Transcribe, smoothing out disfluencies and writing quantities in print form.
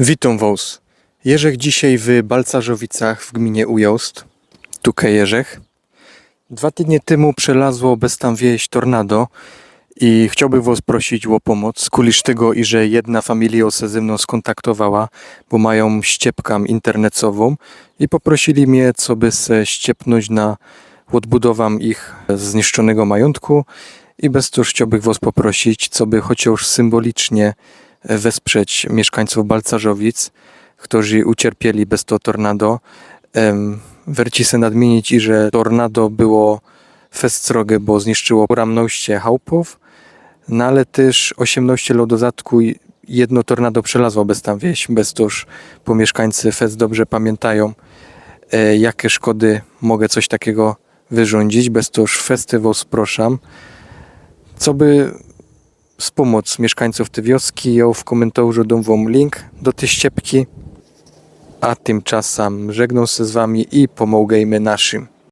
Witam was. Jerzech dzisiaj w Balcarzowicach w gminie Ujost. Tukaj Jerzech. 2 tygodnie temu przelazło bez tam wieść tornado i chciałbym was prosić o pomoc. Kulisz tego, i że jedna familia się ze mną skontaktowała, bo mają ściepkę internetową i poprosili mnie, co by se ściepnąć na odbudowę ich zniszczonego majątku i bez to chciałbym was poprosić, co by chociaż symbolicznie wesprzeć mieszkańców Balcarzowic, którzy ucierpieli bez to tornado. Werci se nadmienić, i że tornado było festsrogie, bo zniszczyło ramnoście chałupów, no ale też 18 lodozatku jedno tornado przelazło bez tam wieś, bez toż po mieszkańcy fest dobrze pamiętają, jakie szkody mogę coś takiego wyrządzić, bez toż festiwal sproszam, co by wspomóc mieszkańców tej wioski. Ja w komentarzu dam wam link do tej ściepki, a tymczasem żegnam się z wami i pomogajmy naszym.